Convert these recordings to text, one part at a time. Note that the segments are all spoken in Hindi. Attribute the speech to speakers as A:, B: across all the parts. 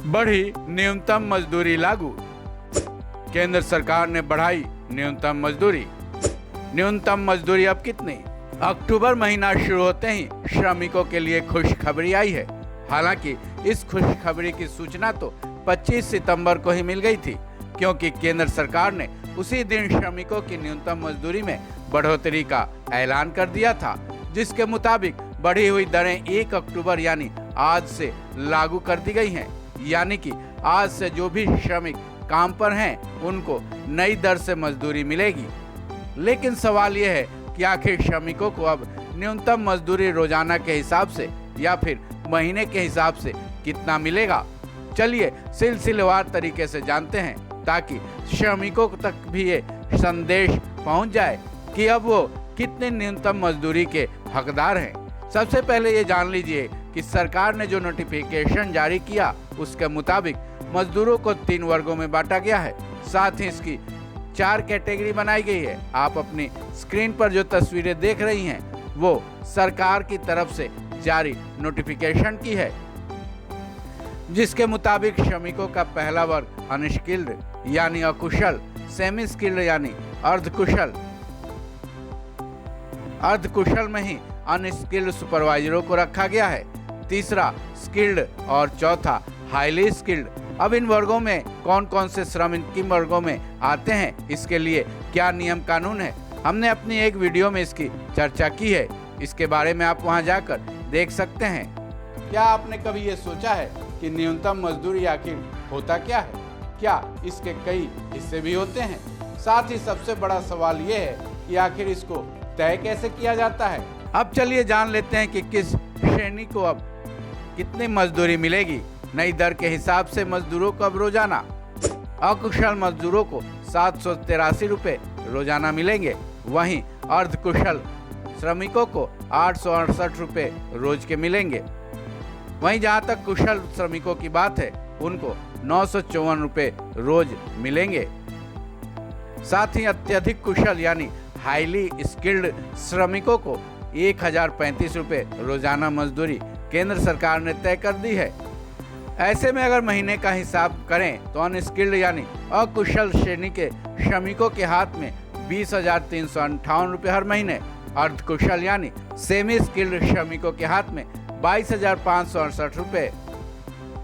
A: बढ़ी न्यूनतम मजदूरी लागू। केंद्र सरकार ने बढ़ाई न्यूनतम मजदूरी। न्यूनतम मजदूरी अब कितनी? अक्टूबर महीना शुरू होते ही श्रमिकों के लिए खुशखबरी आई है। हालांकि इस खुशखबरी की सूचना तो 25 सितंबर को ही मिल गई थी, क्योंकि केंद्र सरकार ने उसी दिन श्रमिकों की न्यूनतम मजदूरी में बढ़ोतरी का ऐलान कर दिया था, जिसके मुताबिक बढ़ी हुई दरें 1 अक्टूबर यानी आज से लागू कर दी गई हैं। यानी कि आज से जो भी श्रमिक काम पर हैं उनको नई दर से मजदूरी मिलेगी। लेकिन सवाल यह है कि आखिर श्रमिकों को अब न्यूनतम मजदूरी रोजाना के हिसाब से या फिर महीने के हिसाब से कितना मिलेगा? चलिए सिलसिलेवार तरीके से जानते हैं, ताकि श्रमिकों तक भी ये संदेश पहुंच जाए कि अब वो कितने न्यूनतम मजदूरी के हकदार हैं। सबसे पहले ये जान लीजिए कि सरकार ने जो नोटिफिकेशन जारी किया उसके मुताबिक मजदूरों को 3 वर्गों में बांटा गया है। साथ ही इसकी 4 कैटेगरी बनाई गई है। आप अपनी स्क्रीन पर जो तस्वीरें देख रही हैं वो सरकार की तरफ से जारी नोटिफिकेशन की है, जिसके मुताबिक श्रमिकों का पहला वर्ग अनस्किल्ड यानी अकुशल, सेमी स्किल्ड यानी अर्धकुशल, अर्धकुशल में ही अनस्किल्ड सुपरवाइजरों को रखा गया है। तीसरा स्किल्ड और चौथा हाईली स्किल्ड। अब इन वर्गों में कौन कौन से श्रम किन वर्गों में आते हैं, इसके लिए क्या नियम कानून है, हमने अपनी एक वीडियो में इसकी चर्चा की है। इसके बारे में आप वहां जाकर देख सकते हैं। क्या आपने कभी ये सोचा है कि न्यूनतम मजदूरी आखिर होता क्या है? क्या इसके कई हिस्से भी होते हैं? साथ ही सबसे बड़ा सवाल ये है कि आखिर इसको तय कैसे किया जाता है? अब चलिए जान लेते हैं कि किस श्रेणी को अब कितनी मजदूरी मिलेगी। नई दर के हिसाब से मजदूरों को अब रोजाना अकुशल मजदूरों को 783 रुपये रोजाना मिलेंगे। वहीं अर्धकुशल श्रमिकों को 868 रुपये रोज के मिलेंगे। वहीं जहां तक कुशल श्रमिकों की बात है उनको 954 रुपये रोज मिलेंगे। साथ ही अत्यधिक कुशल यानी हाईली स्किल्ड श्रमिकों को 1035 रुपये रोजाना मजदूरी केंद्र सरकार ने तय कर दी है। ऐसे में अगर महीने का हिसाब करें तो अनस्किल्ड यानी अकुशल श्रेणी के श्रमिकों के हाथ में 20,358 रुपये हर महीने, अर्धकुशल यानी सेमी स्किल्ड श्रमिकों के हाथ में 22,568 रुपये,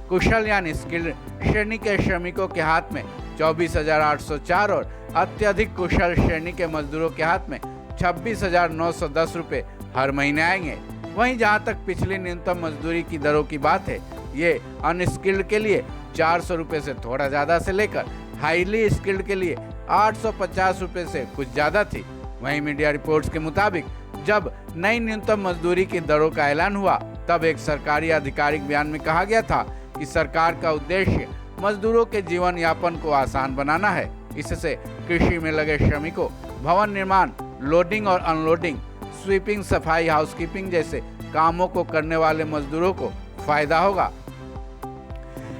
A: कुशल यानी स्किल्ड श्रेणी के श्रमिकों के हाथ में 24,804 और अत्यधिक कुशल श्रेणी के मजदूरों के हाथ में 26,910 रुपये हर महीने आएंगे। वहीं जहां तक पिछली न्यूनतम मजदूरी की दरों की बात है, ये अनस्किल्ड के लिए 400 रुपये से थोड़ा ज़्यादा से लेकर हाईली स्किल्ड के लिए 850 रुपये से कुछ ज़्यादा थी। वहीं मीडिया रिपोर्ट्स के मुताबिक जब नई न्यूनतम मजदूरी की दरों का ऐलान हुआ तब एक सरकारी आधिकारिक बयान में कहा गया था कि सरकार का उद्देश्य मजदूरों के जीवन यापन को आसान बनाना है। इससे कृषि में लगे श्रमिकों, भवन निर्माण, लोडिंग और अनलोडिंग, स्वीपिंग, सफाई, हाउसकीपिंग जैसे कामों को करने वाले मजदूरों को फायदा होगा।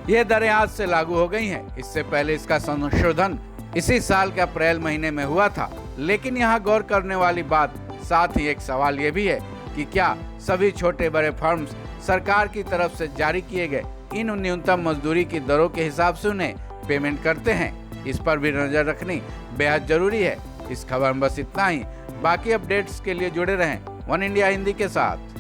A: ये दरें आज से लागू हो गई हैं। इससे पहले इसका संशोधन इसी साल के अप्रैल महीने में हुआ था। लेकिन यहाँ गौर करने वाली बात, साथ ही एक सवाल ये भी है कि क्या सभी छोटे बड़े फर्म्स सरकार की तरफ से जारी किए गए इन न्यूनतम मजदूरी की दरों के हिसाब से उन्हें पेमेंट करते हैं? इस पर भी नजर रखनी बेहद जरूरी है। इस खबर में बस इतना ही। बाकी अपडेट्स के लिए जुड़े रहें वन इंडिया हिंदी के साथ।